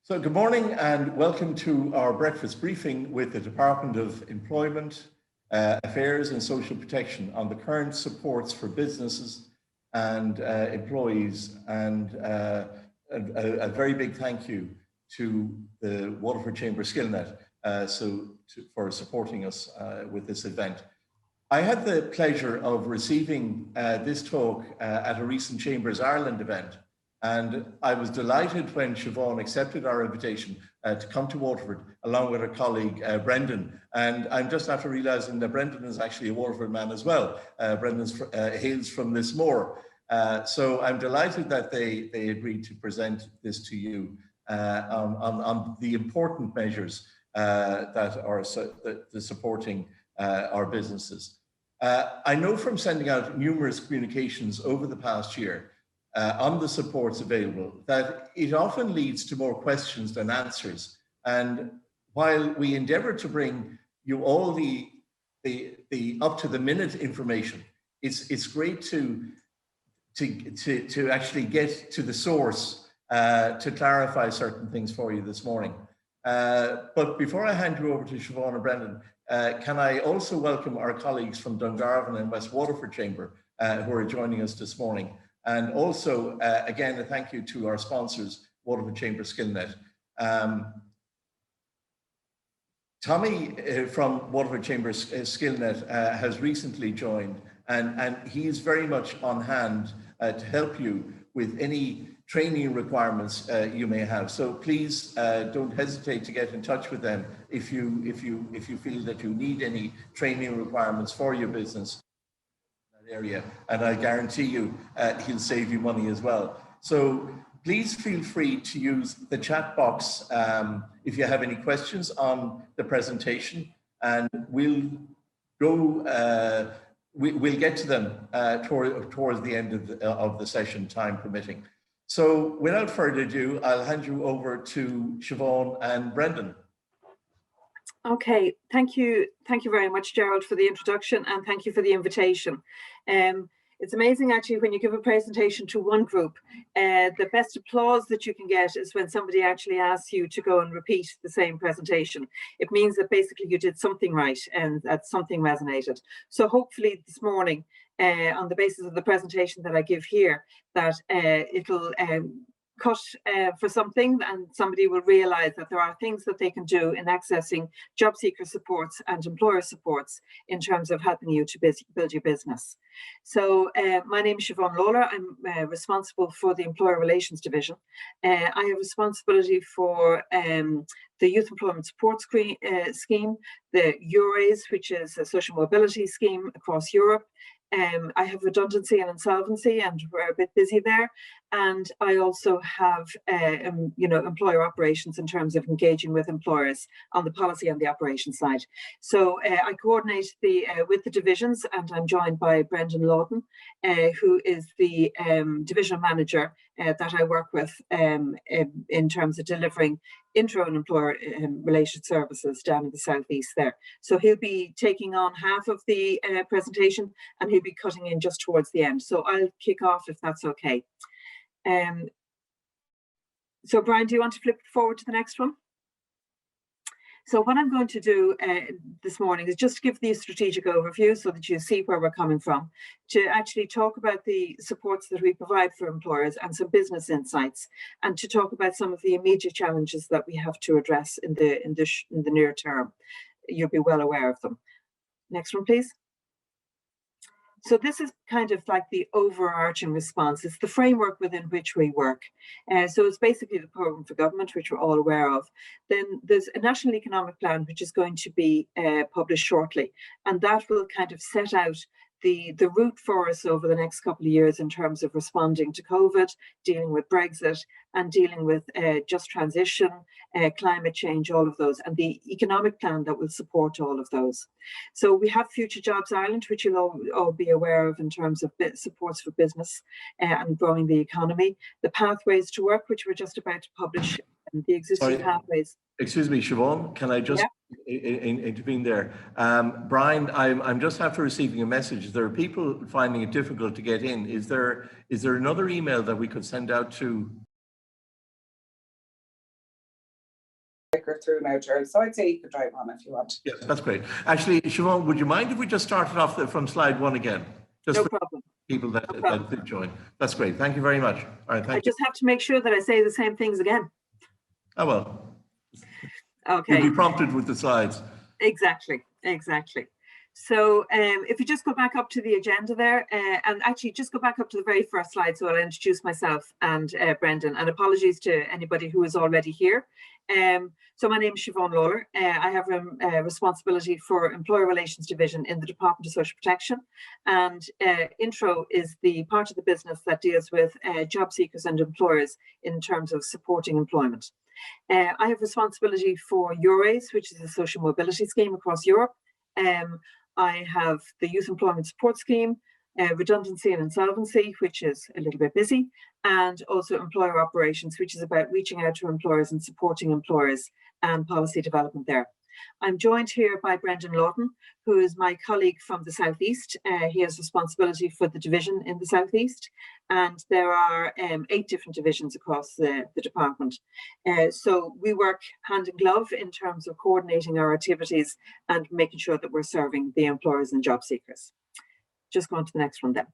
So good morning and welcome to our breakfast briefing with the Department of Employment Affairs and Social Protection on the current supports for businesses and employees, and a very big thank you to the Waterford Chamber SkillNet for supporting us with this event. I had the pleasure of receiving this talk at a recent Chambers Ireland event. And I was delighted when Siobhan accepted our invitation to come to Waterford along with her colleague, Brendan. And I'm just after realizing that Brendan is actually a Waterford man as well. Brendan hails from Lismore. So I'm delighted that they agreed to present this to you on the important measures that are supporting our businesses. I know from sending out numerous communications over the past year on the supports available, that it often leads to more questions than answers. And while we endeavour to bring you all the up to the minute information, it's great to actually get to the source to clarify certain things for you this morning. But before I hand you over to Siobhan and Brendan, can I also welcome our colleagues from Dungarvan and West Waterford Chamber who are joining us this morning. And also, again, a thank you to our sponsors, Waterford Chamber SkillNet. Tommy from Waterford Chamber SkillNet has recently joined, and he is very much on hand to help you with any training requirements you may have. So please don't hesitate to get in touch with them if you feel that you need any training requirements for your business area, and I guarantee you he'll save you money as well. So please feel free to use the chat box if you have any questions on the presentation, and we'll get to them towards the end of the session, time permitting. So without further ado, I'll hand you over to Siobhan and Brendan. Okay, thank you very much, Gerald, for the introduction, and thank you for the invitation. It's amazing actually when you give a presentation to one group, the best applause that you can get is when somebody actually asks you to go and repeat the same presentation. It means that basically you did something right and that something resonated. So hopefully this morning, on the basis of the presentation that I give here, that it'll cut for something, and somebody will realize that there are things that they can do in accessing job seeker supports and employer supports in terms of helping you to build your business. So my name is Siobhan Lawler. I'm responsible for the Employer Relations Division. I have responsibility for the Youth Employment Support Scheme, the EURES, which is a social mobility scheme across Europe. I have redundancy and insolvency, and we're a bit busy there. And I also have, employer operations in terms of engaging with employers on the policy and the operations side. So I coordinate with the divisions, and I'm joined by Brendan Lawton, who is the divisional manager that I work with in terms of delivering Intreo and employer relations services down in the southeast there. So he'll be taking on half of the presentation, and he'll be cutting in just towards the end. So I'll kick off if that's okay. So Brian, do you want to flip forward to the next one? So what I'm going to do this morning is just give the strategic overview so that you see where we're coming from, to actually talk about the supports that we provide for employers and some business insights, and to talk about some of the immediate challenges that we have to address in the near term. You'll be well aware of them. Next one, please. So this is kind of like the overarching response. It's the framework within which we work. So it's basically the programme for government, which we're all aware of. Then there's a national economic plan, which is going to be published shortly. And that will kind of set out the route for us over the next couple of years in terms of responding to COVID, dealing with Brexit, and dealing with just transition, climate change, all of those, and the economic plan that will support all of those. So we have Future Jobs Ireland, which you'll all be aware of in terms of supports for business and growing the economy. The Pathways to Work, which we're just about to publish, and the existing pathways. Excuse me, Siobhan, can I just intervene there? Brian, I'm just after receiving a message. There are people finding it difficult to get in. Is there another email that we could send out to clicker through now, Gerald. So I'd say you could drive on if you want. Yes, that's great. Actually, Siobhan, would you mind if we just started off from slide 1 again? Just No for problem. people that did join. That's great. Thank you very much. All right, I just have to make sure that I say the same things again. Oh, well. Okay. You'll be prompted with the slides. Exactly. So if you just go back up to the agenda there, and actually just go back up to the very first slide, so I'll introduce myself and Brendan, and apologies to anybody who is already here. So my name is Siobhan Lawler. I have a responsibility for Employer Relations Division in the Department of Social Protection, and Intreo is the part of the business that deals with job seekers and employers in terms of supporting employment. I have responsibility for EURES, which is a social mobility scheme across Europe. I have the Youth Employment Support Scheme, Redundancy and Insolvency, which is a little bit busy, and also Employer Operations, which is about reaching out to employers and supporting employers and policy development there. I'm joined here by Brendan Lawton, who is my colleague from the Southeast. He has responsibility for the division in the Southeast, and there are 8 different divisions across the department. So we work hand in glove in terms of coordinating our activities and making sure that we're serving the employers and job seekers. Just go on to the next one then.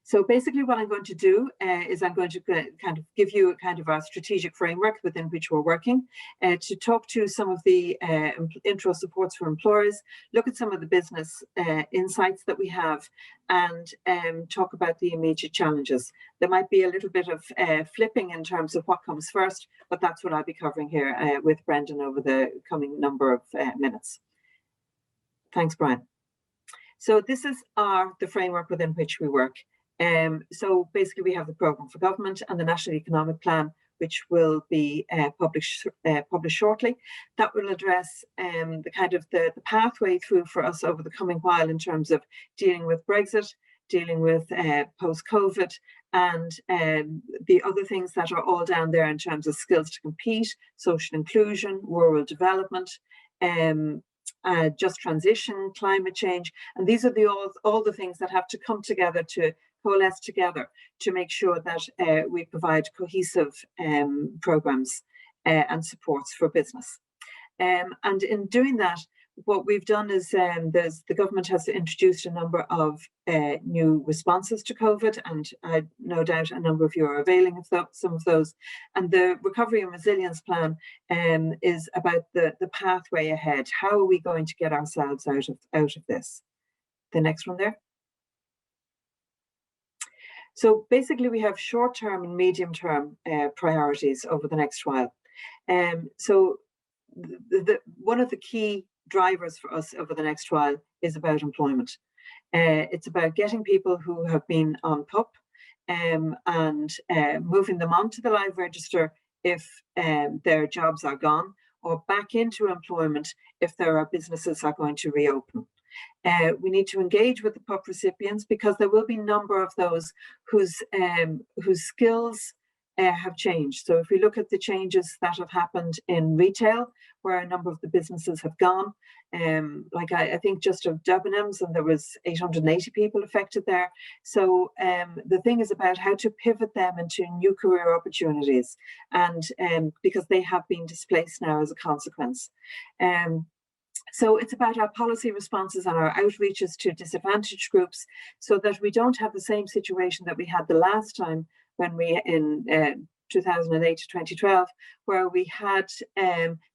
So basically what I'm going to do is I'm going to kind of give you a kind of a strategic framework within which we're working to talk to some of the Intreo supports for employers, look at some of the business insights that we have, and talk about the immediate challenges. There might be a little bit of flipping in terms of what comes first, but that's what I'll be covering here with Brendan over the coming number of minutes. Thanks, Brian. So this is the framework within which we work. So basically we have the Programme for Government and the National Economic Plan, which will be published shortly. That will address the kind of the pathway through for us over the coming while in terms of dealing with Brexit, dealing with post-COVID, and the other things that are all down there in terms of skills to compete, social inclusion, rural development, just transition, climate change, and these are all the things that have to come together to coalesce together to make sure that we provide cohesive programs and supports for business. And in doing that, what we've done is the government has introduced a number of new responses to COVID, and I no doubt a number of you are availing of some of those. And the Recovery and Resilience Plan is about the pathway ahead. How are we going to get ourselves out of this? The next one there. So basically we have short-term and medium-term priorities over the next while. So one of the key drivers for us over the next while is about employment. It's about getting people who have been on PUP and moving them onto the live register if their jobs are gone, or back into employment if there are businesses are going to reopen. We need to engage with the PUP recipients because there will be a number of those whose skills have changed. So if we look at the changes that have happened in retail, where a number of the businesses have gone, like I think just of Debenhams, and there was 880 people affected there. So the thing is about how to pivot them into new career opportunities, and because they have been displaced now as a consequence. So it's about our policy responses and our outreaches to disadvantaged groups so that we don't have the same situation that we had the last time when we, in 2008 to 2012, where we had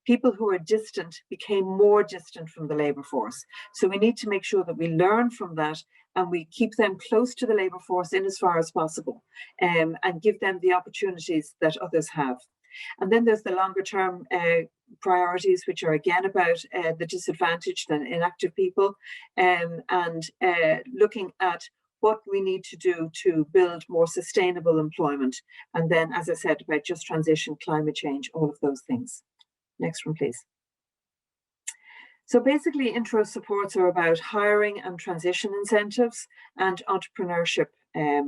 people who were distant became more distant from the labour force. So we need to make sure that we learn from that and we keep them close to the labour force in as far as possible, and give them the opportunities that others have. And then there's the longer term priorities, which are again about the disadvantaged and inactive people, and looking at what we need to do to build more sustainable employment. And then, as I said, about just transition, climate change, all of those things. Next one, please. So basically, Intreo supports are about hiring and transition incentives and entrepreneurship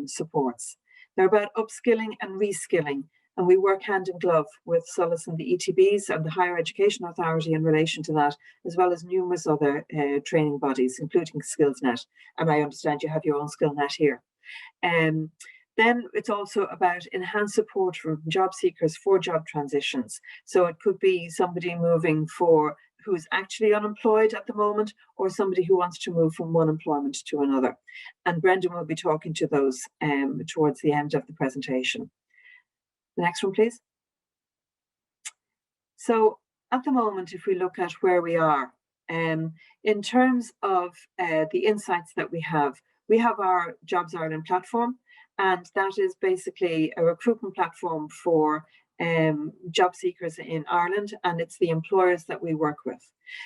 supports. They're about upskilling and reskilling. And we work hand in glove with SOLAS and the ETBs and the Higher Education Authority in relation to that, as well as numerous other training bodies, including SkillsNet. And I understand you have your own SkillNet here. Then it's also about enhanced support for job seekers for job transitions. So it could be somebody moving who's actually unemployed at the moment, or somebody who wants to move from one employment to another. And Brendan will be talking to those towards the end of the presentation. The next one, please. So at the moment, if we look at where we are, in terms of the insights that we have our Jobs Ireland platform, and that is basically a recruitment platform for job seekers in Ireland, and it's the employers that we work with.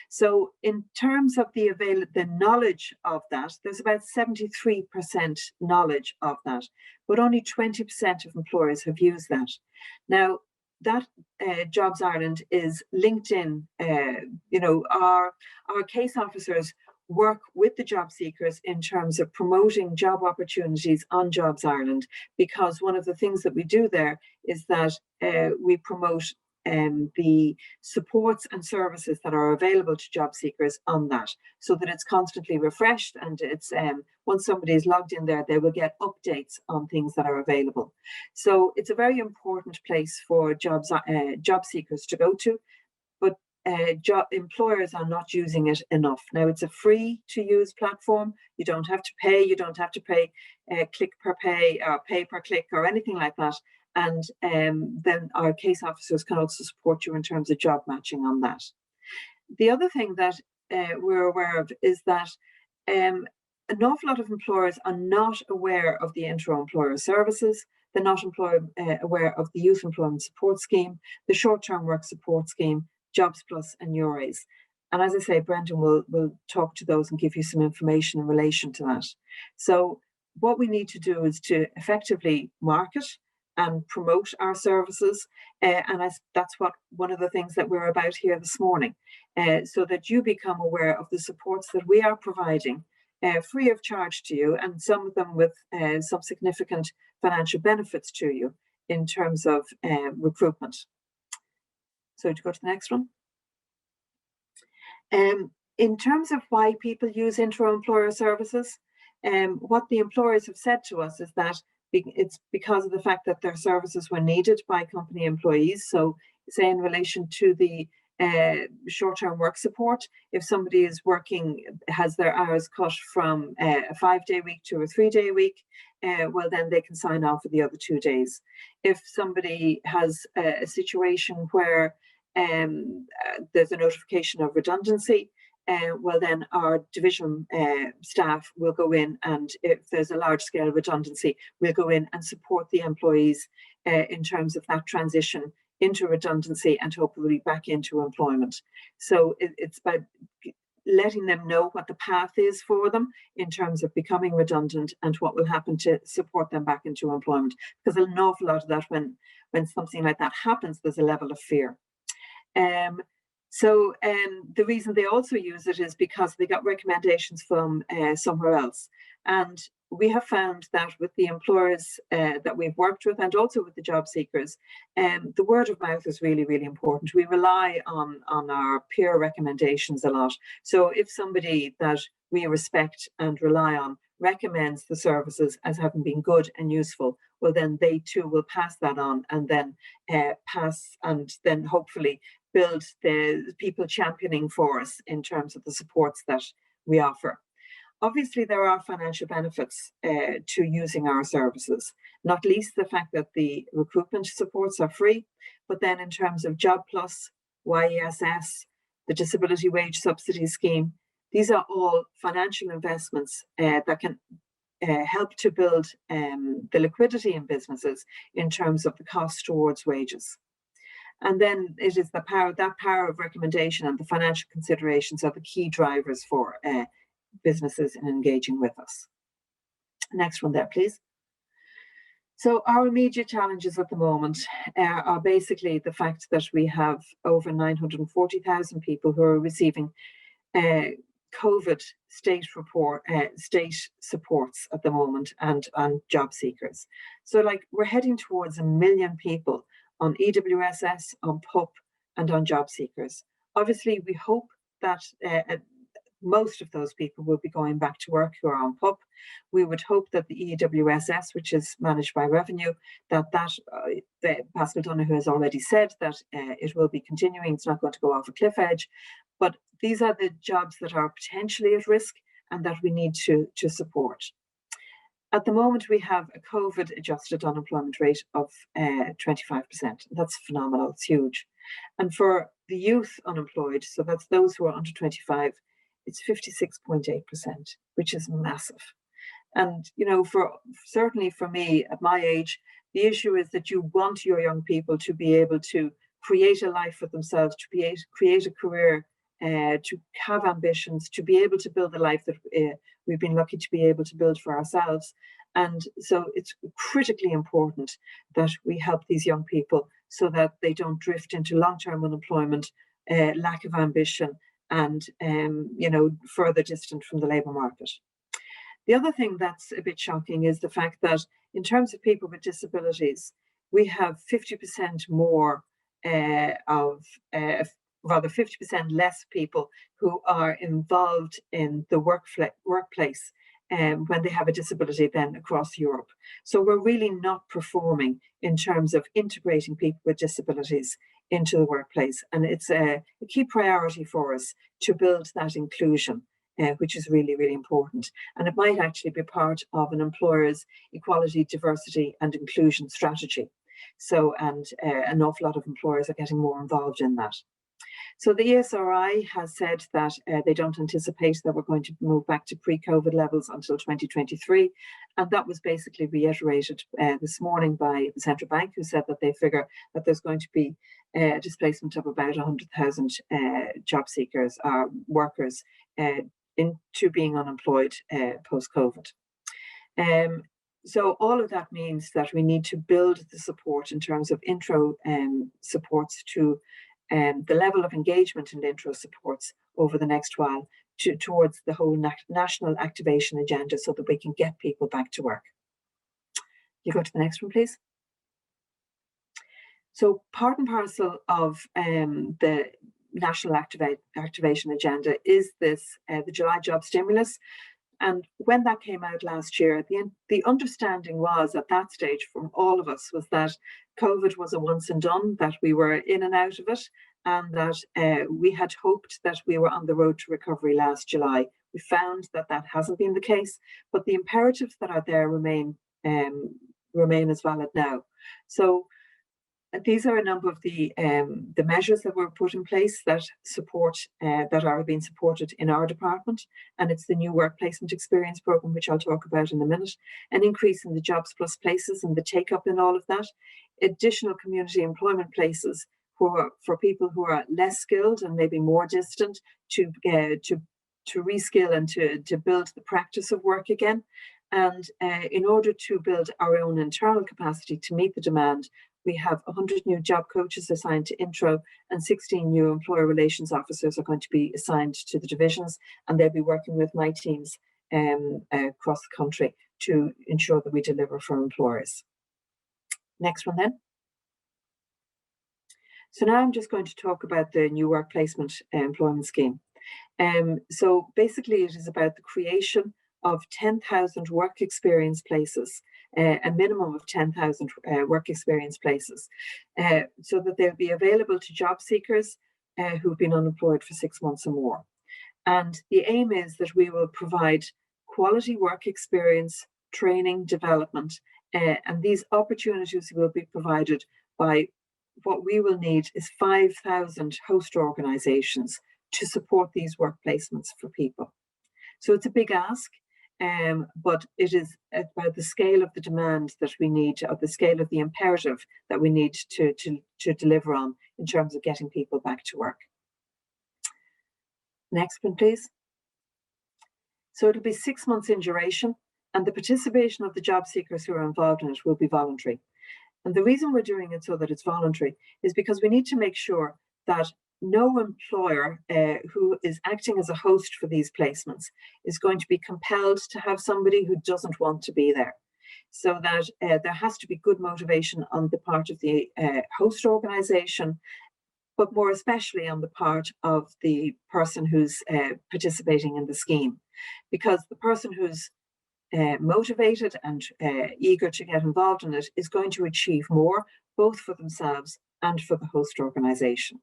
So in terms of the knowledge of that, there's about 73% knowledge of that, but only 20% of employers have used that. Now, that Jobs Ireland is linked in, our case officers work with the job seekers in terms of promoting job opportunities on Jobs Ireland, because one of the things that we do there is that we promote the supports and services that are available to job seekers on that, so that it's constantly refreshed, and it's once somebody is logged in there, they will get updates on things that are available. So it's a very important place for job seekers to go to, but employers are not using it enough. Now, it's a free to use platform. You don't have to pay. You don't have to pay click per pay or pay per click or anything like that. And then our case officers can also support you in terms of job matching on that. The other thing that we're aware of is that an awful lot of employers are not aware of the Intreo employer services. They're not aware of the Youth Employment Support Scheme, the Short-Term Work Support Scheme, Jobs Plus and Eurays. And as I say, Brendan will talk to those and give you some information in relation to that. So what we need to do is to effectively market and promote our services. And that's one of the things that we're about here this morning, so that you become aware of the supports that we are providing free of charge to you, and some of them with some significant financial benefits to you in terms of recruitment. So to go to the next one. In terms of why people use Intreo employer services, what the employers have said to us is that it's because of the fact that their services were needed by company employees. So say in relation to the short-term work support, if somebody is has their hours cut from a 5-day week to a 3-day week, well, then they can sign on for the other 2 days. If somebody has a situation where there's a notification of redundancy, well, then our division staff will go in, and if there's a large scale redundancy, we'll go in and support the employees in terms of that transition into redundancy and hopefully back into employment. So it's about letting them know what the path is for them in terms of becoming redundant and what will happen to support them back into employment. Because an awful lot of that, when something like that happens, there's a level of fear. So the reason they also use it is because they got recommendations from somewhere else. And we have found that with the employers that we've worked with, and also with the job seekers, the word of mouth is really, really important. We rely on our peer recommendations a lot. So if somebody that we respect and rely on recommends the services as having been good and useful, well, then they too will pass that on, and then hopefully build the people championing for us in terms of the supports that we offer. Obviously, there are financial benefits to using our services, not least the fact that the recruitment supports are free, but then in terms of Job Plus, YESS, the Disability Wage Subsidy Scheme, these are all financial investments that can help to build the liquidity in businesses in terms of the cost towards wages. And then it is that power of recommendation and the financial considerations are the key drivers for businesses in engaging with us. Next one there, please. So our immediate challenges at the moment are basically the fact that we have over 940,000 people who are receiving COVID state supports at the moment, and job seekers. So we're heading towards 1 million people on EWSS, on PUP, and on job seekers. Obviously, we hope that most of those people will be going back to work who are on PUP. We would hope that the EWSS, which is managed by Revenue, Pascal Donoghue has already said that it will be continuing. It's not going to go off a cliff edge. But these are the jobs that are potentially at risk and that we need to support. At the moment, we have a COVID-adjusted unemployment rate of 25%. That's phenomenal. It's huge. And for the youth unemployed, so that's those who are under 25, it's 56.8%, which is massive. And, you know, certainly for me at my age, the issue is that you want your young people to be able to create a life for themselves, to create a career, to have ambitions, to be able to build the life that we've been lucky to be able to build for ourselves. And so it's critically important that we help these young people so that they don't drift into long-term unemployment, lack of ambition, and you know, further distant from the labour market. The other thing that's a bit shocking is the fact that in terms of people with disabilities, we have 50% more rather 50% less people who are involved in the workplace when they have a disability than across Europe. So we're really not performing in terms of integrating people with disabilities into the workplace. And it's a key priority for us to build that inclusion, which is really, really important. And it might actually be part of an employer's equality, diversity and inclusion strategy. So, and an awful lot of employers are getting more involved in that. So the ESRI has said that they don't anticipate that we're going to move back to pre-COVID levels until 2023. And that was basically reiterated this morning by the central bank, who said that they figure that there's going to be a displacement of about 100,000 job seekers or workers into being unemployed post-COVID. So all of that means that we need to build the support in terms of Intreo supports to the level of engagement in Intreo supports over the next while towards the whole national activation agenda so that we can get people back to work. You go to the next one, please. So part and parcel of the national activation agenda is this, the July job stimulus. And when that came out last year, the understanding was at that stage from all of us was that COVID was a once and done, that we were in and out of it, and that we had hoped that we were on the road to recovery last July. We found that that hasn't been the case, but the imperatives that are there remain as valid now. So these are a number of the measures that were put in place that support that are being supported in our department, and it's the new work placement experience programme, which I'll talk about in a minute. An increase in the jobs plus places and the take up in all of that. Additional community employment places for people who are less skilled and maybe more distant to reskill and to build the practice of work again. And in order to build our own internal capacity to meet the demand, we have 100 new job coaches assigned to Intreo, and 16 new employer relations officers are going to be assigned to the divisions, and they'll be working with my teams across the country to ensure that we deliver for employers. Next one then. So now I'm just going to talk about the new work placement employment scheme. So basically it is about the creation of 10,000 work experience places, a minimum of 10,000 work experience places, so that they'll be available to job seekers who've been unemployed for 6 months or more. And the aim is that we will provide quality work experience, training, development, and these opportunities will be provided by what we will need is 5,000 host organisations to support these work placements for people. So it's a big ask. But it is about the scale of the demand that we need, or the scale of the imperative that we need to deliver on in terms of getting people back to work. Next one, please. So it'll be 6 months in duration, and the participation of the job seekers who are involved in it will be voluntary. And the reason we're doing it so that it's voluntary is because we need to make sure that no employer who is acting as a host for these placements is going to be compelled to have somebody who doesn't want to be there. So that there has to be good motivation on the part of the host organisation but more especially on the part of the person who's participating in the scheme, because the person who's motivated and eager to get involved in it is going to achieve more, both for themselves and for the host organisation.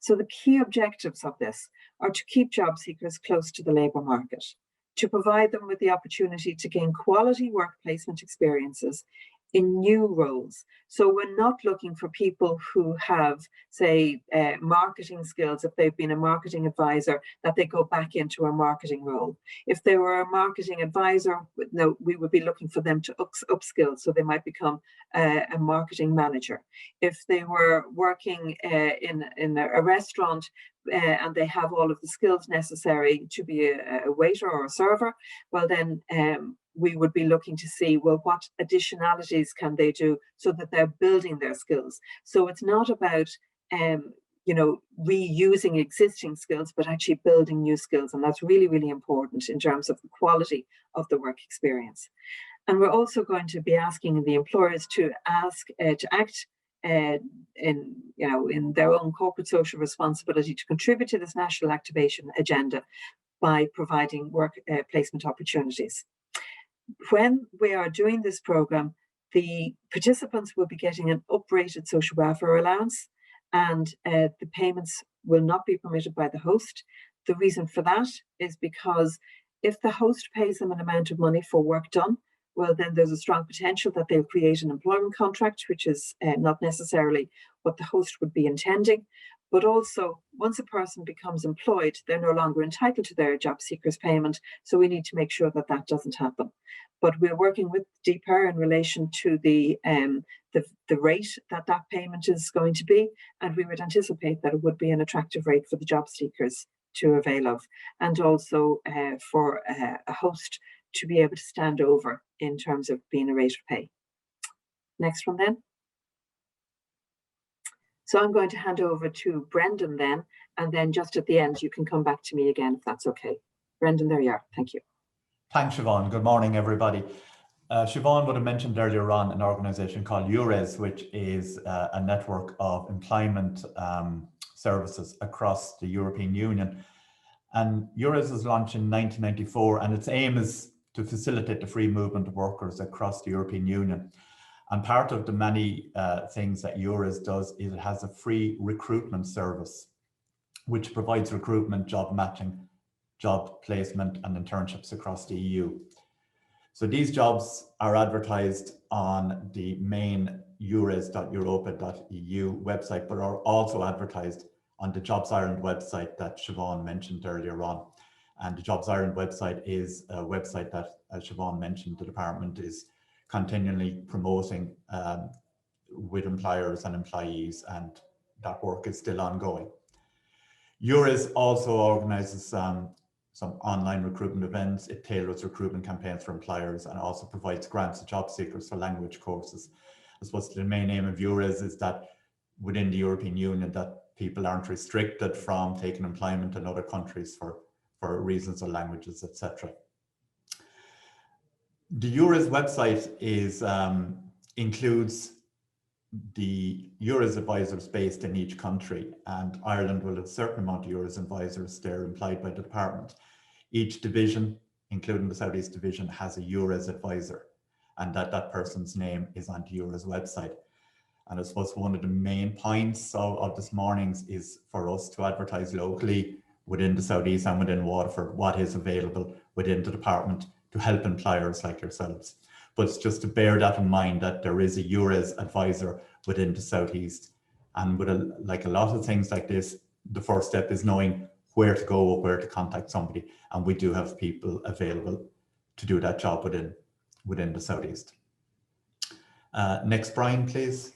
So the key objectives of this are to keep job seekers close to the labour market, to provide them with the opportunity to gain quality work placement experiences in new roles. So we're not looking for people who have, say, marketing skills. If they've been a marketing advisor, that they go back into a marketing role. If they were a marketing advisor, no, we would be looking for them to upskill, so they might become a marketing manager. If they were working in a restaurant and they have all of the skills necessary to be a waiter or a server, well then we would be looking to see, well, what additionalities can they do so that they're building their skills. So it's not about reusing existing skills, but actually building new skills. And that's really, really important in terms of the quality of the work experience. And we're also going to be asking the employers to act in their own corporate social responsibility to contribute to this national activation agenda by providing work placement opportunities. When we are doing this programme, the participants will be getting an uprated social welfare allowance, and the payments will not be permitted by the host. The reason for that is because if the host pays them an amount of money for work done, well, then there's a strong potential that they'll create an employment contract, which is not necessarily what the host would be intending. But also, once a person becomes employed, they're no longer entitled to their job seekers payment. So we need to make sure that that doesn't happen. But we're working with DPER in relation to the rate that payment is going to be. And we would anticipate that it would be an attractive rate for the job seekers to avail of. And also for a host to be able to stand over in terms of being a rate of pay. Next one then. So I'm going to hand over to Brendan then, and then just at the end, you can come back to me again if that's okay. Brendan, there you are. Thank you. Thanks, Siobhan. Good morning, everybody. Siobhan would have mentioned earlier on an organisation called EURES, which is a network of employment services across the European Union. And EURES was launched in 1994, and its aim is to facilitate the free movement of workers across the European Union. And part of the many things that EURES does is it has a free recruitment service, which provides recruitment, job matching, job placement and internships across the EU. So these jobs are advertised on the main eures.europa.eu website, but are also advertised on the Jobs Ireland website that Siobhan mentioned earlier on. And the Jobs Ireland website is a website that, as Siobhan mentioned, the department is continually promoting with employers and employees, and that work is still ongoing. EURES also organises some online recruitment events. It tailors recruitment campaigns for employers and also provides grants to job seekers for language courses. I suppose the main aim of EURES is that within the European Union that people aren't restricted from taking employment in other countries for reasons of languages, etc. The EURES website is includes the EURES advisors based in each country, and Ireland will have a certain amount of EURES advisors there employed by the department. Each division, including the Southeast division, has a EURES advisor, and that person's name is on the EURES website. And I suppose one of the main points of this morning's is for us to advertise locally within the Southeast and within Waterford what is available within the department to help employers like yourselves. But it's just to bear that in mind that there is a EURES advisor within the Southeast. And with like a lot of things like this, the first step is knowing where to go or where to contact somebody. And we do have people available to do that job within the Southeast. Next, Brian, please.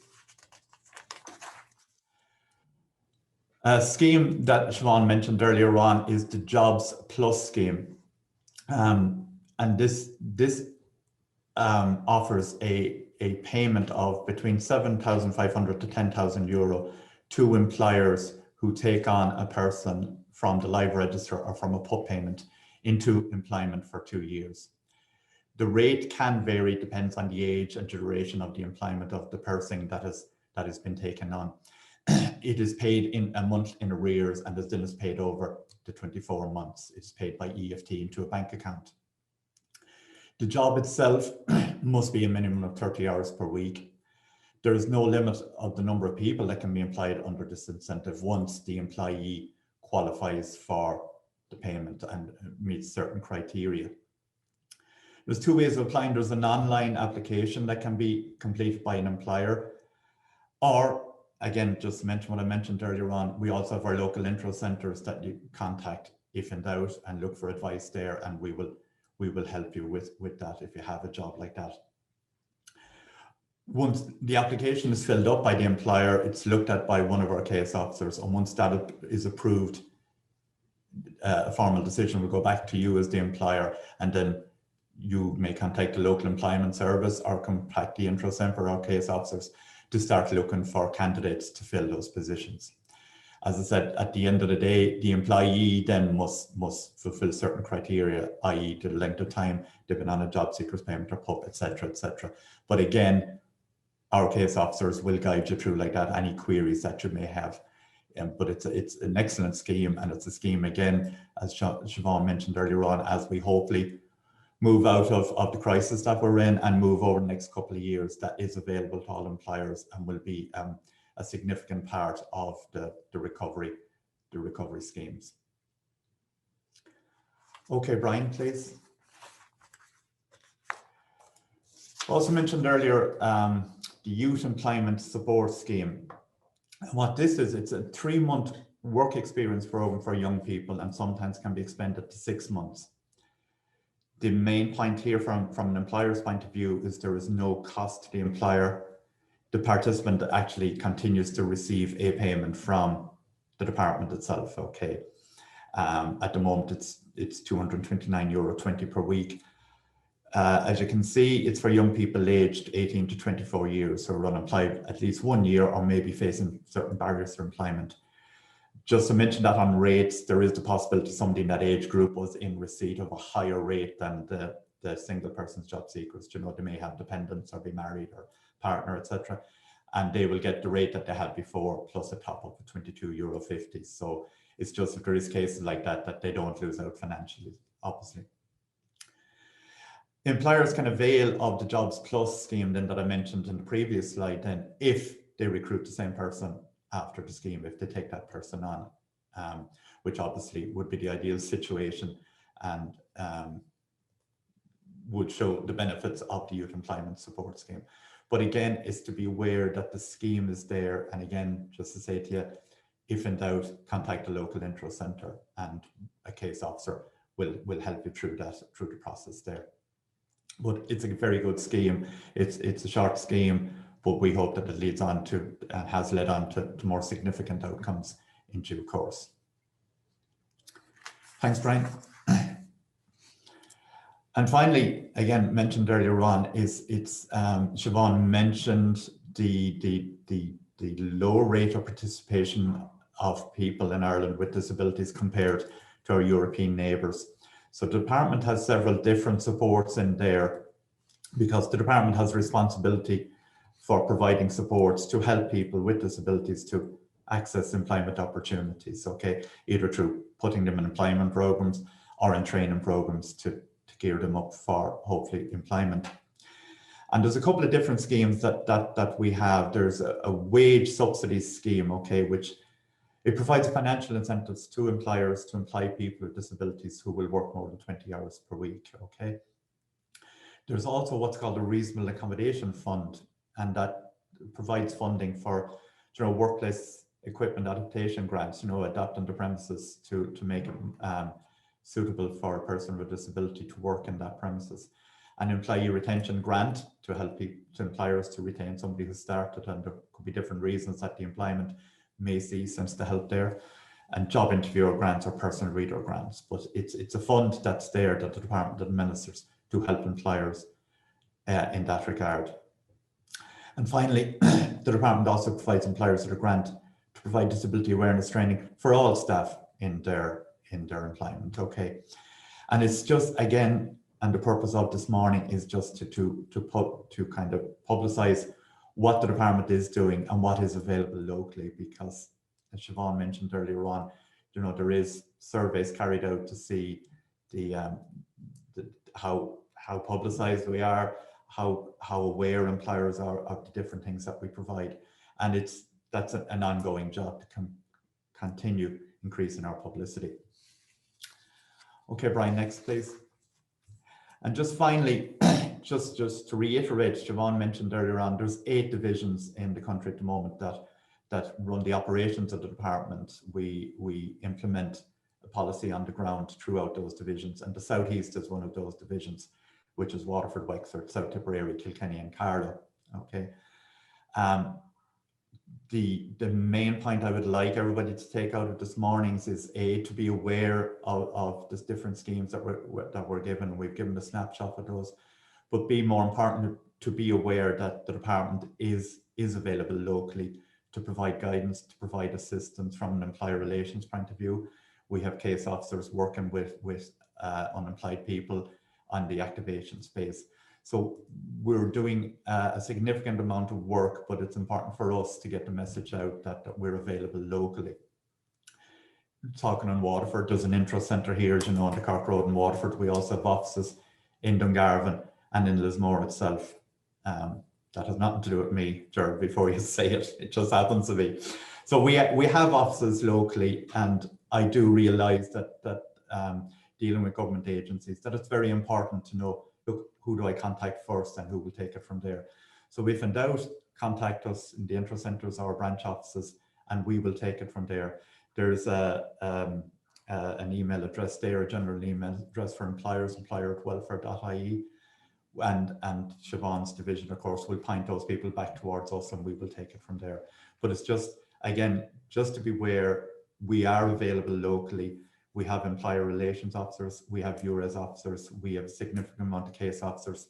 A scheme that Siobhan mentioned earlier on is the Jobs Plus scheme. And this offers a payment of between 7,500 to 10,000 euro to employers who take on a person from the live register or from a PUP payment into employment for 2 years. The rate can vary, depends on the age and duration of the employment of the person that has been taken on. it is paid in a month in arrears, and then is paid over the 24 months. It's paid by EFT into a bank account. The job itself must be a minimum of 30 hours per week. There is no limit of the number of people that can be employed under this incentive once the employee qualifies for the payment and meets certain criteria. There's two ways of applying. There's an online application that can be completed by an employer, or again, just to mention what I mentioned earlier on, we also have our local Intreo centres that you contact if in doubt and look for advice there, and we will help you with that if you have a job like that. Once the application is filled up by the employer, it's looked at by one of our case officers, and once that is approved, a formal decision will go back to you as the employer, and then you may contact the local employment service or contact the Intreo centre or case officers to start looking for candidates to fill those positions. As I said, at the end of the day, the employee then must fulfill certain criteria, i.e. the length of time they've been on a job seekers payment or PUP, etc., etc. But again, our case officers will guide you through like that, any queries that you may have. But it's an excellent scheme, and it's a scheme, again, as Siobhan mentioned earlier on, as we hopefully move out of the crisis that we're in and move over the next couple of years, that is available to all employers and will be a significant part of the recovery schemes. Okay, Brian, please. Also mentioned earlier, the Youth Employment Support Scheme. And what this is, it's a 3-month work experience program for young people, and sometimes can be expanded to 6 months. The main point here from an employer's point of view is there is no cost to the employer. The participant actually continues to receive a payment from the department itself, okay? At the moment, it's €229.20 per week. As you can see, it's for young people aged 18 to 24 years who are unemployed at least 1 year or maybe facing certain barriers to employment. Just to mention that on rates, there is the possibility somebody in that age group was in receipt of a higher rate than the single person's job seekers. You know, they may have dependents or be married or partner, etc. And they will get the rate that they had before plus a top up of €22.50. So it's just if there is cases like that they don't lose out financially, obviously. Employers can avail of the Jobs Plus scheme then that I mentioned in the previous slide then if they recruit the same person after the scheme, if they take that person on, which obviously would be the ideal situation and would show the benefits of the Youth Employment Support Scheme. But again, it's to be aware that the scheme is there. And again, just to say to you, if in doubt, contact the local Intreo centre and a case officer will help you through the process there. But it's a very good scheme. It's a short scheme, but we hope that it leads on to and has led on to more significant outcomes in due course. Thanks, Brian. And finally, again, mentioned earlier on, Siobhan mentioned the low rate of participation of people in Ireland with disabilities compared to our European neighbours. So the department has several different supports in there because the department has responsibility for providing supports to help people with disabilities to access employment opportunities, okay, either through putting them in employment programs or in training programs to gear them up for hopefully employment. And there's a couple of different schemes that we have. There's a wage subsidy scheme, okay, which it provides financial incentives to employers to employ people with disabilities who will work more than 20 hours per week, okay. There's also what's called a reasonable accommodation fund, and that provides funding for, you know, workplace equipment adaptation grants, you know, adapting the premises to make it suitable for a person with disability to work in that premises. An employee retention grant to help employers to retain somebody who started, and there could be different reasons that the employment may cease, and to help there. And job interviewer grants or personal reader grants. But it's a fund that's there that the department administers to help employers in that regard. And finally, the department also provides employers with a grant to provide disability awareness training for all staff in their employment, okay. And it's just, again, and the purpose of this morning is just to kind of publicize what the department is doing and what is available locally, because as Siobhan mentioned earlier on, you know, there is surveys carried out to see how publicized we are, how aware employers are of the different things that we provide, and that's an ongoing job to continue increasing our publicity. Okay, Brian, next please. And just finally, just to reiterate, Siobhan mentioned earlier on, there's 8 divisions in the country at the moment that run the operations of the department. We implement a policy on the ground throughout those divisions, and the Southeast is one of those divisions, which is Waterford, Wexford, South Tipperary, Kilkenny and Carlow. Okay. The main point I would like everybody to take out of this morning's is to be aware of the different schemes that we're given. We've given a snapshot of those, but be more important to be aware that the department is available locally to provide guidance, to provide assistance from an employer relations point of view. We have case officers working with unemployed people on the activation space. So we're doing a significant amount of work, but it's important for us to get the message out that we're available locally. Talking on Waterford, there's an Intreo centre here, as you know, on the Cork Road in Waterford. We also have offices in Dungarvan and in Lismore itself. That has nothing to do with me, Gerard, before you say it. It just happens to be. So we have offices locally, and I do realise that dealing with government agencies, that it's very important to know, look, who do I contact first and who will take it from there. So if in doubt, contact us in the Intreo centres or branch offices, and we will take it from there. There's an email address there, a general email address for employers, employer@welfare.ie, and Siobhan's division, of course, will point those people back towards us, and we will take it from there. But it's just, again, just to be aware, we are available locally. We have employer relations officers, we have URES officers, we have a significant amount of case officers.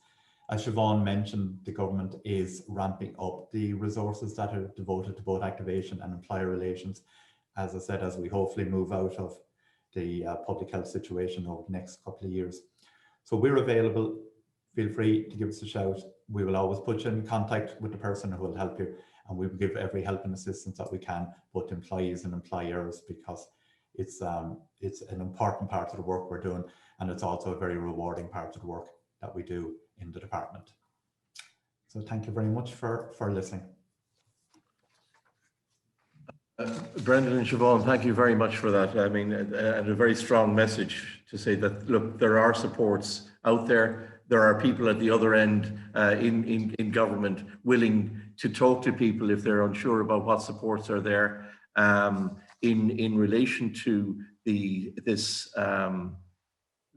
As Siobhan mentioned, the government is ramping up the resources that are devoted to both activation and employer relations, as I said, as we hopefully move out of the public health situation over the next couple of years. So we're available. Feel free to give us a shout. We will always put you in contact with the person who will help you, and we will give every help and assistance that we can, both employees and employers, because it's an important part of the work we're doing, and it's also a very rewarding part of the work that we do in the department. So thank you very much for listening. Brendan and Siobhan, thank you very much for that. I mean, and a very strong message to say that, look, there are supports out there. There are people at the other end in government willing to talk to people if they're unsure about what supports are there. In relation to this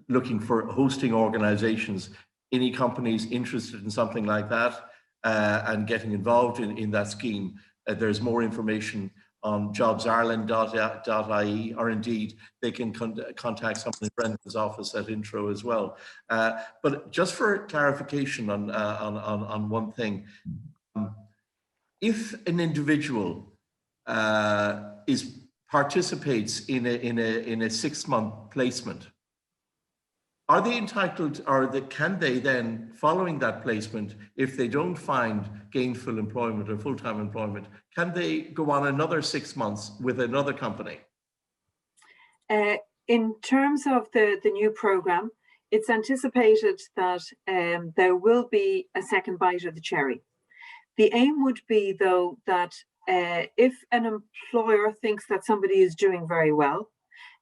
looking for hosting organizations, any companies interested in something like that and getting involved in that scheme, there's more information on jobsireland.ie, or indeed they can contact someone in Brendan's office at Intreo as well. But just for clarification on one thing, if an individual participates in a 6-month placement, are they entitled, or can they then, following that placement, if they don't find gainful employment or full-time employment, can they go on another 6 months with another company? In terms of the new programme, it's anticipated that there will be a second bite of the cherry. The aim would be, though, that if an employer thinks that somebody is doing very well,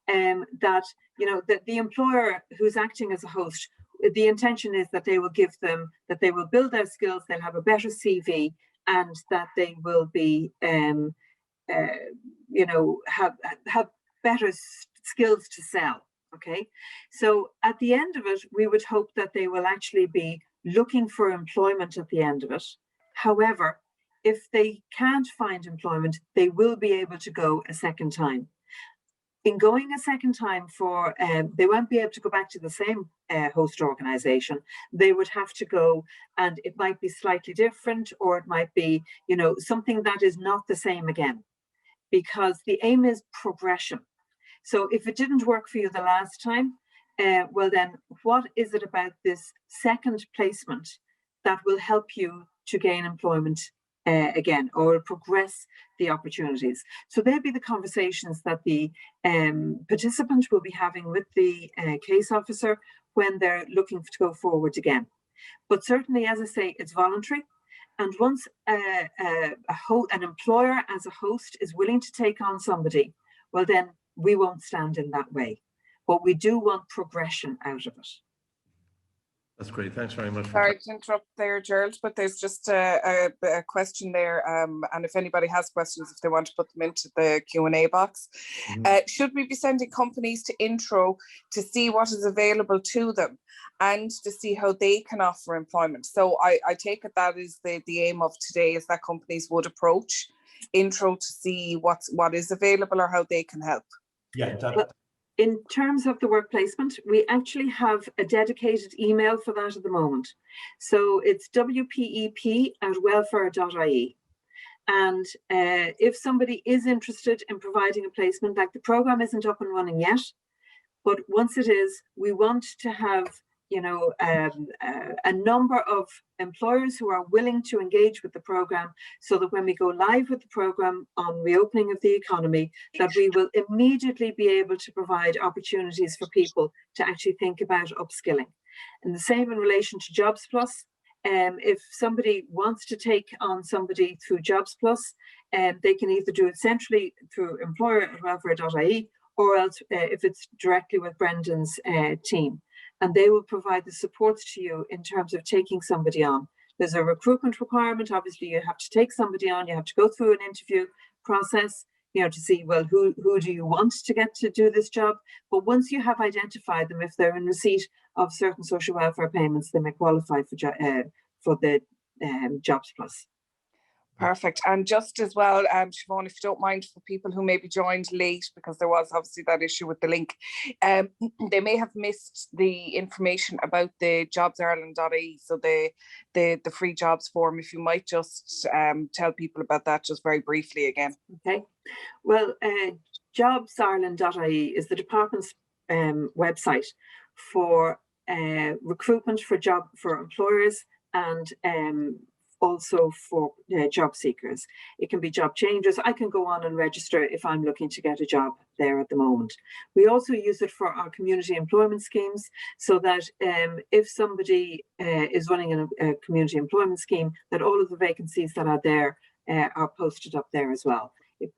that, you know, that the employer who's acting as a host, the intention is that they will give them, that they will build their skills, they'll have a better CV, and that they will be, you know, have better skills to sell. Okay, so at the end of it, we would hope that they will actually be looking for employment at the end of it. However, if they can't find employment, they will be able to go a second time. In going a second time for, they won't be able to go back to the same host organisation. They would have to go, and it might be slightly different, or it might be, you know, something that is not the same again, because the aim is progression. So if it didn't work for you the last time, well then, what is it about this second placement that will help you to gain employment again, or progress the opportunities. So they'll be the conversations that the participant will be having with the case officer when they're looking to go forward again. But certainly, as I say, it's voluntary. And once an employer as a host is willing to take on somebody, well, then we won't stand in that way. But we do want progression out of it. That's great. Thanks very much. Sorry to interrupt there, Gerald, but there's just a question there. And if anybody has questions, if they want to put them into the Q&A box. Should we be sending companies to Intreo to see what is available to them and to see how they can offer employment? So I take it that is the aim of today, is that companies would approach Intreo to see what is available or how they can help. Yeah, in terms of the work placement, we actually have a dedicated email for that at the moment. So it's wpep@welfare.ie. And if somebody is interested in providing a placement, like the program isn't up and running yet, but once it is, we want to have, a number of employers who are willing to engage with the program, so that when we go live with the program on reopening of the economy, that we will immediately be able to provide opportunities for people to actually think about upskilling. And the same in relation to Jobs Plus. If somebody wants to take on somebody through Jobs Plus, they can either do it centrally through employer@welfare.ie, or else if it's directly with Brendan's team. And they will provide the supports to you in terms of taking somebody on. There's a recruitment requirement. Obviously, you have to take somebody on. You have to go through an interview process, to see, well, who do you want to get to do this job? But once you have identified them, if they're in receipt of certain social welfare payments, they may qualify for the Jobs Plus. Perfect. And just as well, Siobhan, if you don't mind, for people who maybe joined late, because there was obviously that issue with the link, they may have missed the information about the jobsireland.ie, so the free jobs form. If you might just tell people about that just very briefly again. Okay. Well, jobsireland.ie is the department's website for recruitment for employers and also for job seekers. It can be job changers. I can go on and register if I'm looking to get a job there at the moment. We also use it for our community employment schemes, so that if somebody is running a community employment scheme, that all of the vacancies that are there are posted up there as well. It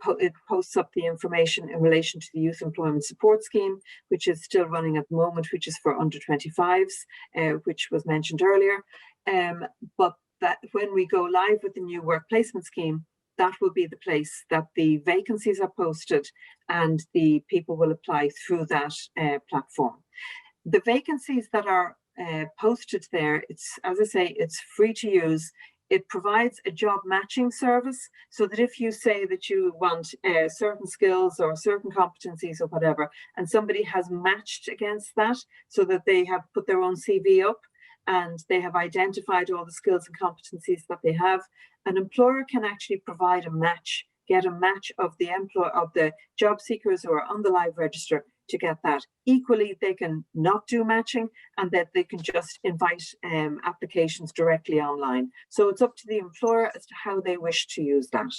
posts up the information in relation to the Youth Employment Support Scheme, which is still running at the moment, which is for under 25s, which was mentioned earlier. But that when we go live with the new work placement scheme, that will be the place that the vacancies are posted and the people will apply through that platform. The vacancies that are posted there, as I say, it's free to use. It provides a job matching service, so that if you say that you want certain skills or certain competencies or whatever, and somebody has matched against that, so that they have put their own CV up and they have identified all the skills and competencies that they have, an employer can actually provide a match, get a match of the job seekers who are on the live register to get that. Equally, they can not do matching, and that they can just invite applications directly online. So it's up to the employer as to how they wish to use that.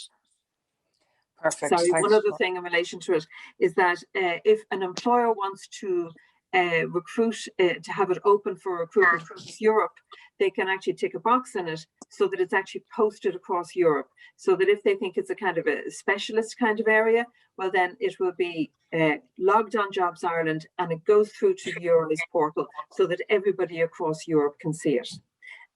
Perfect. Sorry, Thanks. one other thing in relation to it is that if an employer wants to recruit, to have it open for recruitment across Europe, they can actually tick a box in it so that it's actually posted across Europe. So that if they think it's a kind of a specialist kind of area, well, then it will be logged on Jobs Ireland, and it goes through to the Euros portal so that everybody across Europe can see it.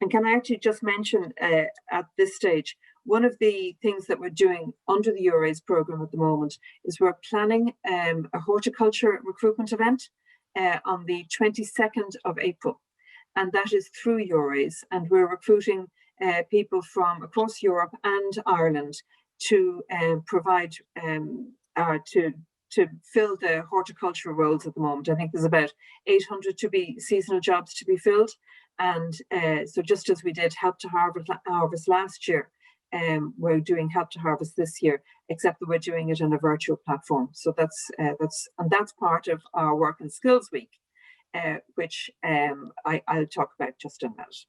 And can I actually just mention at this stage, one of the things that we're doing under the Euros program at the moment is we're planning a horticulture recruitment event on the 22nd of April. And that is through Euros. And we're recruiting people from across Europe and Ireland to provide, to fill the horticultural roles at the moment. I think there's about 800 seasonal jobs to be filled. And so just as we did Help to Harvest last year, we're doing Help to Harvest this year, except that we're doing it on a virtual platform. So that's part of our Work and Skills Week, which I'll talk about just in a minute.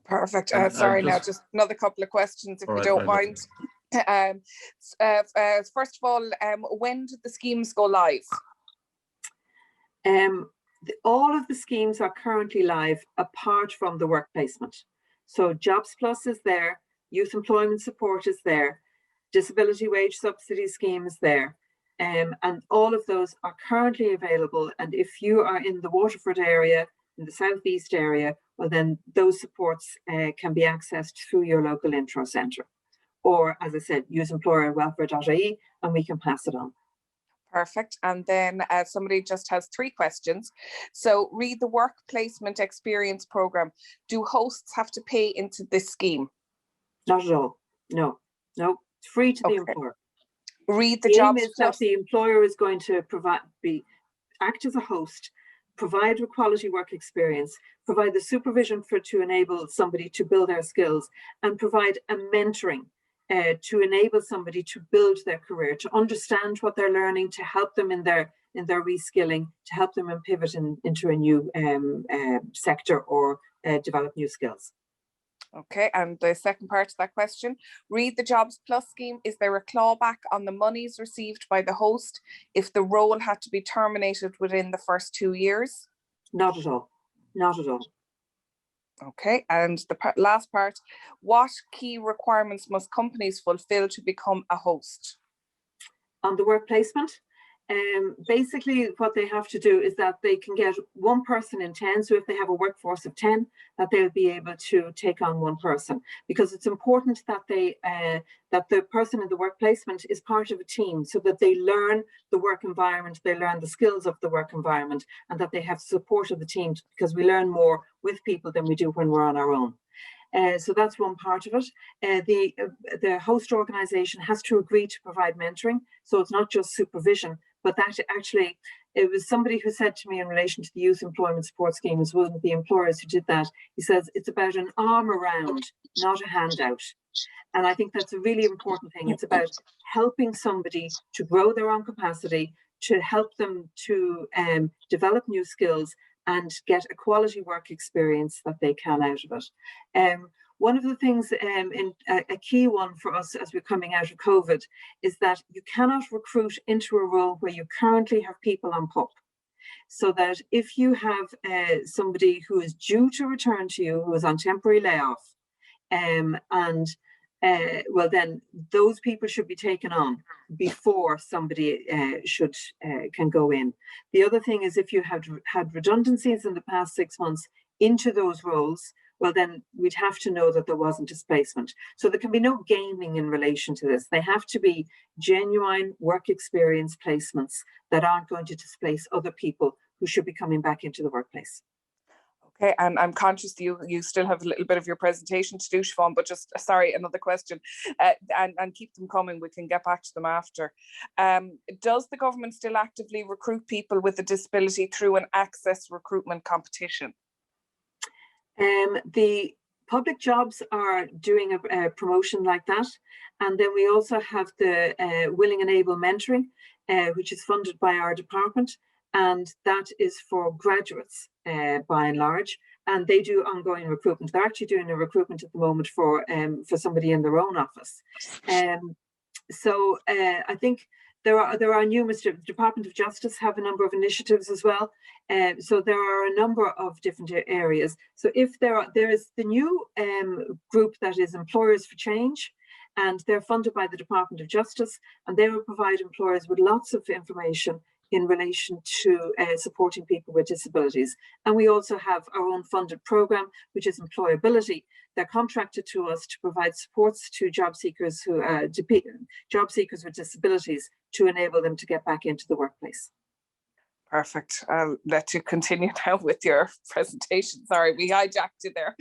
Perfect. And Sorry, now just another couple of questions, if you don't mind. First of all, when did the schemes go live? All of the schemes are currently live apart from the work placement. So Jobs Plus is there, Youth Employment Support is there, Disability Wage Subsidy Scheme is there, and all of those are currently available. And if you are in the Waterford area, in the southeast area, well then those supports can be accessed through your local Intreo centre. Or, as I said, use employerwelfare.ie and we can pass it on. Perfect. And then somebody just has 3 questions. So read the work placement experience program. Do hosts have to pay into this scheme? Not at all. No, it's free to the employer. Read the aim Jobs is Plus. that the employer is going to act as a host, provide a quality work experience, provide the supervision to enable somebody to build their skills, and provide a mentoring to enable somebody to build their career, to understand what they're learning, to help them in their reskilling, to help them and pivot into a new sector or develop new skills. Okay, and the second part of that question, read the Jobs Plus scheme. Is there a clawback on the monies received by the host if the role had to be terminated within the first 2 years? Not at all. Not at all. Okay, and the last part, what key requirements must companies fulfill to become a host? On the work placement, basically what they have to do is that they can get 1 person in 10. So if they have a workforce of 10, that they'll be able to take on 1 person, because it's important that that the person in the work placement is part of a team, so that they learn the work environment, they learn the skills of the work environment, and that they have support of the team, because we learn more with people than we do when we're on our own. So that's one part of it. The host organisation has to agree to provide mentoring. So it's not just supervision, but that actually, it was somebody who said to me in relation to the Youth Employment Support Scheme, was one of the employers who did that. He says it's about an arm around, not a handout. And I think that's a really important thing. It's about helping somebody to grow their own capacity, to help them to develop new skills and get a quality work experience that they can out of it. One of the things, a key one for us as we're coming out of COVID, is that you cannot recruit into a role where you currently have people on PUP. So that if you have somebody who is due to return to you, who is on temporary layoff, well, then those people should be taken on before somebody can go in. The other thing is, if you have had redundancies in the past 6 months into those roles, well, then we'd have to know that there wasn't displacement. So there can be no gaming in relation to this. They have to be genuine work experience placements that aren't going to displace other people who should be coming back into the workplace. Okay, and I'm conscious you still have a little bit of your presentation to do, Siobhan, but just, sorry, another question, and keep them coming, we can get back to them after. Does the government still actively recruit people with a disability through an access recruitment competition? The public jobs are doing a promotion like that. And then we also have the Willing and Able Mentoring, which is funded by our department. And that is for graduates by and large, and they do ongoing recruitment. They're actually doing a recruitment at the moment for somebody in their own office. So I think there are numerous. The Department of Justice have a number of initiatives as well. So there are a number of different areas. So if there is the new group that is Employers for Change, and they're funded by the Department of Justice, and they will provide employers with lots of information in relation to supporting people with disabilities. And we also have our own funded program, which is Employability. They're contracted to us to provide supports to job seekers job seekers with disabilities, to enable them to get back into the workplace. Perfect. I'll let you continue now with your presentation. Sorry, we hijacked you there.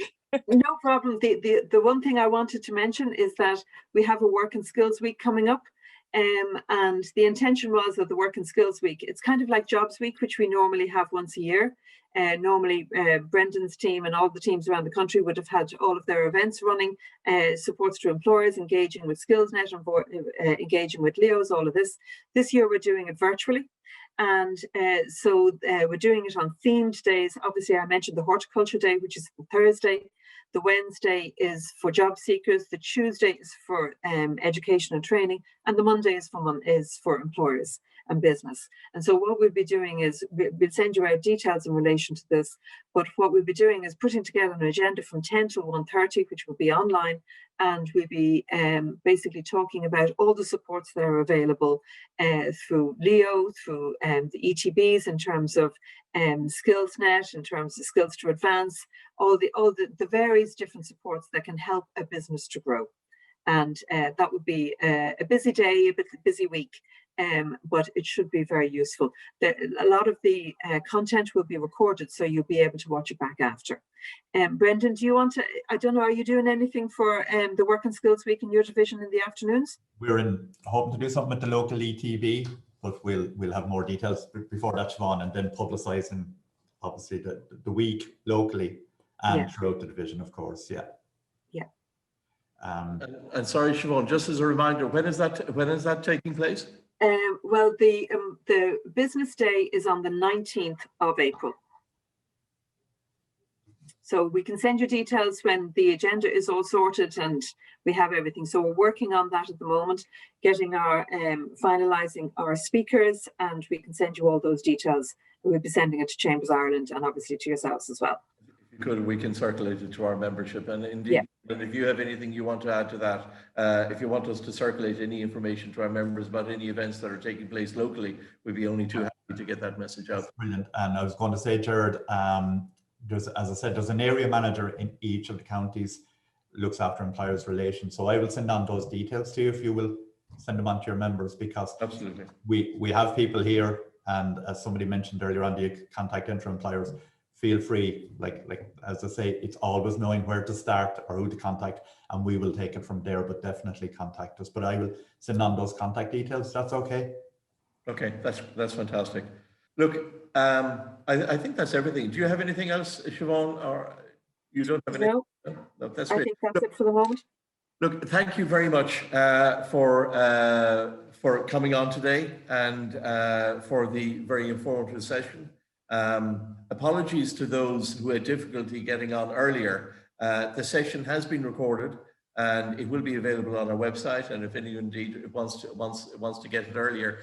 No problem. The one thing I wanted to mention is that we have a Work and Skills Week coming up. And the intention was of the Work and Skills Week, it's kind of like Jobs Week, which we normally have once a year. Normally Brendan's team and all the teams around the country would have had all of their events running, supports to employers, engaging with SkillsNet, engaging with Leos, all of this. This year we're doing it virtually. And so we're doing it on themed days. Obviously, I mentioned the Horticulture Day, which is Thursday. The Wednesday is for job seekers, the Tuesday is for education and training, and the Monday is for employers and business. And so what we'll be doing is we'll send you out details in relation to this, but what we'll be doing is putting together an agenda from 10 to 1:30, which will be online, and we'll be basically talking about all the supports that are available through Leo, through the ETBs in terms of SkillsNet, in terms of Skills to Advance, all the various different supports that can help a business to grow. And that would be a busy day, a bit busy week, but it should be very useful. A lot of the content will be recorded, so you'll be able to watch it back after. Brendan, do you want to, I don't know, are you doing anything for the Work and Skills Week in your division in the afternoons? We're hoping to do something with the local ETB, but we'll have more details before that, Siobhan, and then publicising obviously the week locally and throughout the division, of course. Yeah. And sorry, Siobhan, just as a reminder, when is that taking place? Well, the business day is on the 19th of April. So we can send you details when the agenda is all sorted and we have everything. So we're working on that at the moment, getting our finalising our speakers, and we can send you all those details. We'll be sending it to Chambers Ireland and obviously to yourselves as well. If you could, we can circulate it to our membership. And indeed, and if you have anything you want to add to that, if you want us to circulate any information to our members about any events that are taking place locally, we'd be only too happy to get that message out. Brilliant. And I was going to say, Gerard, as I said, there's an area manager in each of the counties looks after employers' relations. So I will send on those details to you if you will send them on to your members, because absolutely we have people here, and as somebody mentioned earlier on, the contact Intreo employers, feel free, like as I say, it's always knowing where to start or who to contact, and we will take it from there, but definitely contact us. But I will send on those contact details. That's okay. Okay, that's fantastic. Look, I think that's everything. Do you have anything else, Siobhan, or you don't have anything? No, that's great. I think that's it for the moment. Look, thank you very much for coming on today and for the very informative session. Apologies to those who had difficulty getting on earlier. The session has been recorded and it will be available on our website. And if anyone indeed wants to get it earlier,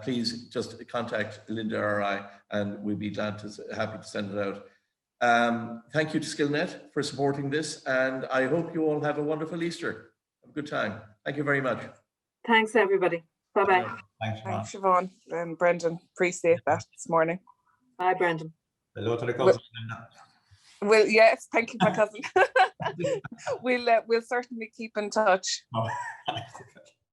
please just contact Linda or I, and we'll be happy to send it out. Thank you to SkillNet for supporting this, and I hope you all have a wonderful Easter. Have a good time. Thank you very much. Thanks, everybody. Bye-bye. Thanks, Siobhan and Brendan. Appreciate that this morning. Bye, Brendan. Hello to the cousin. Well, yes, thank you, my cousin. We'll certainly keep in touch. Oh,